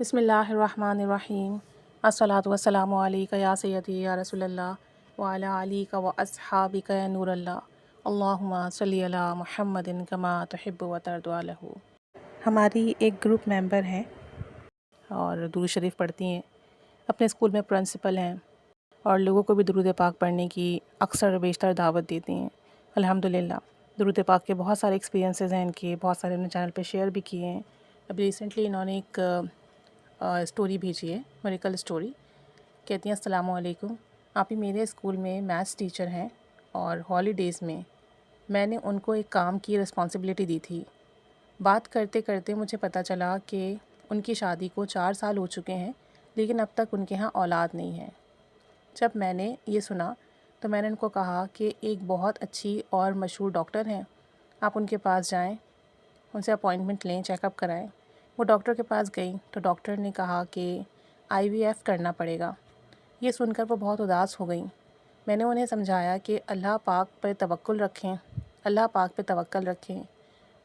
بسم اللہ الرحمن الرحیم الصلاۃ والسلام علیک یا سیدی یا رسول اللہ وعلی علیک و اصحابک یا نور اللہ اللہم صلی علی محمد کما تحب و ترضی عنہ۔ ہماری ایک گروپ ممبر ہیں اور درود شریف پڑھتی ہیں، اپنے اسکول میں پرنسپل ہیں اور لوگوں کو بھی درود پاک پڑھنے کی اکثر و بیشتر دعوت دیتی ہیں۔ الحمدللہ درود پاک کے بہت سارے ایکسپیرینسز ہیں ان کے، بہت سارے انہوں نے چینل پہ شیئر بھی کیے ہیں۔ ابھی ریسنٹلی انہوں نے ایک اسٹوری بھیجی ہے، میریکل اسٹوری۔ کہتی ہیں السلام علیکم، آپ ہی میرے اسکول میں میتھس ٹیچر ہیں اور ہالیڈیز میں نے ان کو ایک کام کی رسپانسبلٹی دی تھی۔ بات کرتے کرتے مجھے پتہ چلا کہ ان کی شادی کو 4 سال ہو چکے ہیں لیکن اب تک ان کے ہاں اولاد نہیں ہے۔ جب میں نے یہ سنا تو میں نے ان کو کہا کہ ایک بہت اچھی اور مشہور ڈاکٹر ہیں، آپ ان کے پاس جائیں، ان سے اپوائنٹمنٹ لیں، چیک اپ کرائیں۔ وہ ڈاکٹر کے پاس گئیں تو ڈاکٹر نے کہا کہ IVF کرنا پڑے گا۔ یہ سن کر وہ بہت اداس ہو گئیں۔ میں نے انہیں سمجھایا کہ اللہ پاک پہ توکل رکھیں، اللہ پاک پہ توکل رکھیں،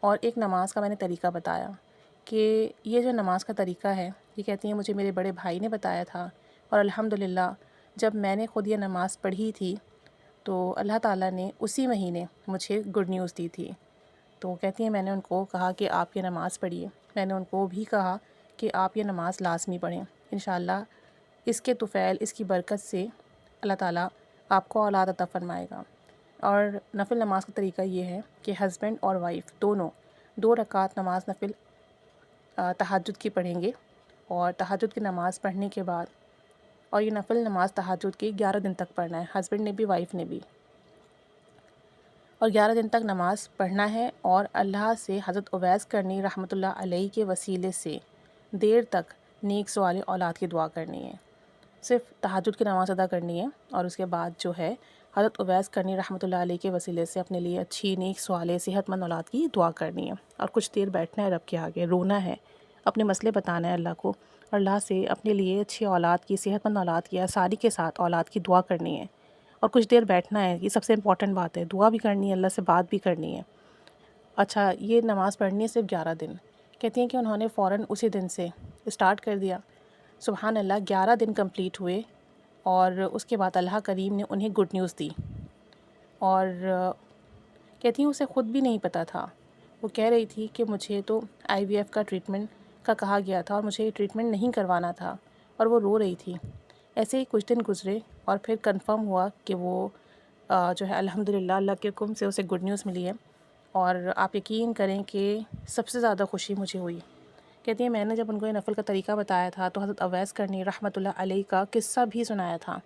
اور ایک نماز کا میں نے طریقہ بتایا کہ یہ جو نماز کا طریقہ ہے، یہ کہتی ہیں مجھے میرے بڑے بھائی نے بتایا تھا، اور الحمدللہ جب میں نے خود یہ نماز پڑھی تھی تو اللہ تعالیٰ نے اسی مہینے مجھے گڈ نیوز دی تھی۔ تو کہتی ہیں میں نے ان کو کہا کہ آپ یہ نماز پڑھیے۔ میں نے ان کو بھی کہا کہ آپ یہ نماز لازمی پڑھیں، انشاءاللہ اس کے طفیل، اس کی برکت سے اللہ تعالیٰ آپ کو اولاد عطا فرمائے گا۔ اور نفل نماز کا طریقہ یہ ہے کہ ہسبینڈ اور وائف دونوں 2 رکعت نماز نفل تہجد کی پڑھیں گے، اور تہجد کی نماز پڑھنے کے بعد، اور یہ نفل نماز تہجد کی 11 دن تک پڑھنا ہے، ہسبینڈ نے بھی وائف نے بھی، اور 11 دن تک نماز پڑھنا ہے، اور اللہ سے حضرت اویس کرنی رحمۃ اللہ علیہ کے وسیلے سے دیر تک نیک سوال اولاد کی دعا کرنی ہے۔ صرف تہجد کی نماز ادا کرنی ہے، اور اس کے بعد جو ہے حضرت اویس کرنی رحمۃ اللہ علیہ کے وسیلے سے اپنے لیے اچھی نیک سوال صحت مند اولاد کی دعا کرنی ہے، اور کچھ دیر بیٹھنا ہے رب کے آگے، رونا ہے، اپنے مسئلے بتانا ہے اللہ کو، اور اللہ سے اپنے لیے اچھی اولاد کی، صحت مند اولاد کی، آسانی کے ساتھ اولاد کی دعا کرنی ہے، اور کچھ دیر بیٹھنا ہے۔ یہ سب سے امپورٹنٹ بات ہے، دعا بھی کرنی ہے، اللہ سے بات بھی کرنی ہے۔ اچھا، یہ نماز پڑھنی ہے صرف 11 دن۔ کہتی ہیں کہ انہوں نے فوراً اسی دن سے اسٹارٹ کر دیا۔ سبحان اللہ، 11 دن کمپلیٹ ہوئے، اور اس کے بعد اللہ کریم نے انہیں گڈ نیوز دی، اور کہتی ہیں اسے خود بھی نہیں پتہ تھا۔ وہ کہہ رہی تھی کہ مجھے تو IVF کا ٹریٹمنٹ کا کہا گیا تھا اور مجھے یہ ٹریٹمنٹ نہیں کروانا تھا، اور وہ رو رہی تھی۔ ایسے ہی کچھ دن گزرے اور پھر کنفرم ہوا کہ وہ جو ہے الحمدللہ اللہ کے حکم سے اسے گڈ نیوز ملی ہے، اور آپ یقین کریں کہ سب سے زیادہ خوشی مجھے ہوئی۔ کہتی ہیں میں نے جب ان کو یہ نفل کا طریقہ بتایا تھا تو حضرت اویس کرنی رحمۃ اللہ علیہ کا قصہ بھی سنایا تھا،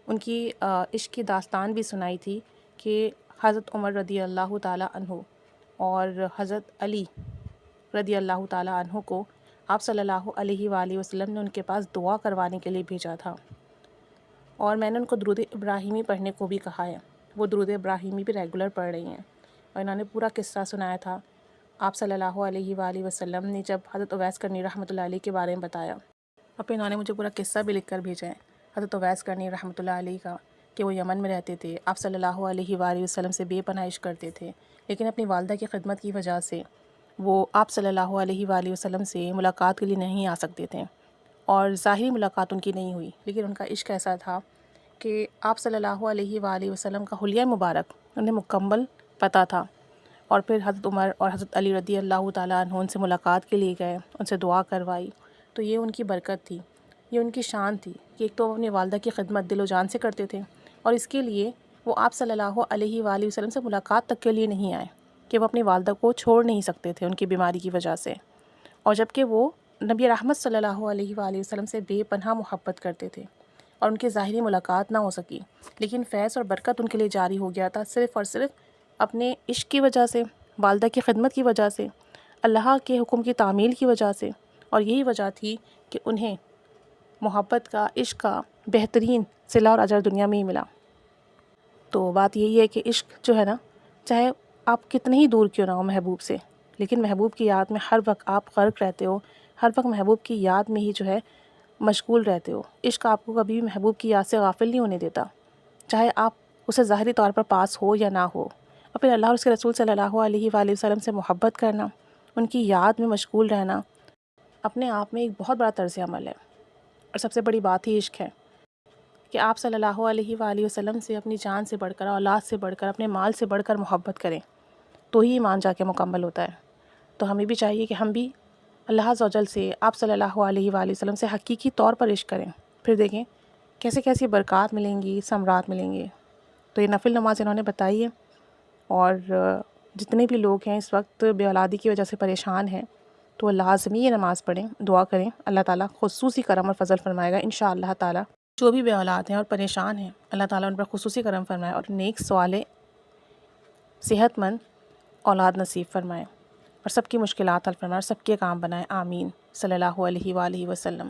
ان کی عشق کی داستان بھی سنائی تھی کہ حضرت عمر رضی اللہ تعالیٰ عنہ اور حضرت علی رضی اللہ تعالیٰ عنہ کو آپ صلی اللہ علیہ وآلہ وسلم نے ان کے پاس دعا کروانے کے لیے بھیجا تھا، اور میں نے ان کو درود ابراہیمی پڑھنے کو بھی کہا ہے۔ وہ درود ابراہیمی بھی ریگولر پڑھ رہی ہیں، اور انہوں نے پورا قصہ سنایا تھا۔ آپ صلی اللہ علیہ وآلہ وسلم نے جب حضرت اویس کرنی رحمۃ اللہ علیہ کے بارے میں بتایا، اور پھر انہوں نے مجھے پورا قصہ بھی لکھ کر بھیجا ہے حضرت اویس کرنی رحمۃ اللہ علیہ کا، کہ وہ یمن میں رہتے تھے، آپ صلی اللہ علیہ وآلہ وسلم سے بے پناہ عشق کرتے تھے، لیکن اپنی والدہ کی خدمت کی وجہ سے وہ آپ صلی اللہ علیہ وآلہ وسلم سے ملاقات کے لیے نہیں آ سکتے تھے، اور ظاہری ملاقات ان کی نہیں ہوئی، لیکن ان کا عشق ایسا تھا کہ آپ صلی اللہ علیہ وآلہ وسلم کا حلیہ مبارک انہیں مکمل پتہ تھا۔ اور پھر حضرت عمر اور حضرت علی رضی اللہ تعالیٰ عنہ ان سے ملاقات کے لیے گئے، ان سے دعا کروائی، تو یہ ان کی برکت تھی، یہ ان کی شان تھی کہ ایک تو وہ اپنی والدہ کی خدمت دل و جان سے کرتے تھے، اور اس کے لیے وہ آپ صلی اللہ علیہ وآلہ وسلم سے ملاقات تک کے لیے نہیں آئے، کہ وہ اپنی والدہ کو چھوڑ نہیں سکتے تھے ان کی بیماری کی وجہ سے، اور جبکہ وہ نبی رحمت صلی اللہ علیہ وآلہ وسلم سے بے پناہ محبت کرتے تھے، اور ان کی ظاہری ملاقات نہ ہو سکی، لیکن فیض اور برکت ان کے لیے جاری ہو گیا تھا، صرف اور صرف اپنے عشق کی وجہ سے، والدہ کی خدمت کی وجہ سے، اللہ کے حکم کی تعمیل کی وجہ سے، اور یہی وجہ تھی کہ انہیں محبت کا، عشق کا بہترین صلہ اور اجر دنیا میں ہی ملا۔ تو بات یہی ہے کہ عشق جو ہے نا، چاہے آپ کتنے ہی دور کیوں نہ ہو محبوب سے، لیکن محبوب کی یاد میں ہر وقت آپ غرق رہتے ہو، ہر وقت محبوب کی یاد میں ہی جو ہے مشغول رہتے ہو۔ عشق آپ کو کبھی بھی محبوب کی یاد سے غافل نہیں ہونے دیتا، چاہے آپ اسے ظاہری طور پر پاس ہو یا نہ ہو۔ اور پھر اللہ اور اس کے رسول صلی اللہ علیہ وآلہ وسلم سے محبت کرنا، ان کی یاد میں مشغول رہنا، اپنے آپ میں ایک بہت بڑا طرز عمل ہے، اور سب سے بڑی بات ہی عشق ہے کہ آپ صلی اللہ علیہ وآلہ وسلم سے اپنی جان سے بڑھ کر، اولاد سے بڑھ کر، اپنے مال سے بڑھ کر محبت کریں، تو ہی ایمان جا کے مکمل ہوتا ہے۔ تو ہمیں بھی چاہیے کہ ہم بھی اللہ عز و جل سے، آپ صلی اللہ علیہ وآلہ وسلم سے حقیقی طور پر عشق کریں، پھر دیکھیں کیسے کیسی برکات ملیں گی، ثمرات ملیں گے۔ تو یہ نفل نماز انہوں نے بتائی ہے، اور جتنے بھی لوگ ہیں اس وقت بے اولادی کی وجہ سے پریشان ہیں، تو وہ لازمی یہ نماز پڑھیں، دعا کریں، اللہ تعالیٰ خصوصی کرم اور فضل فرمائے گا انشاءاللہ تعالیٰ۔ جو بھی بے اولاد ہیں اور پریشان ہیں، اللہ تعالیٰ ان پر خصوصی کرم فرمائے اور نیک صالح صحت مند اولاد نصیب فرمائے، اور سب کی مشکلات حل فرمائے، اور سب کے کام بنائے، آمین۔ صلی اللہ علیہ وآلہ وسلم۔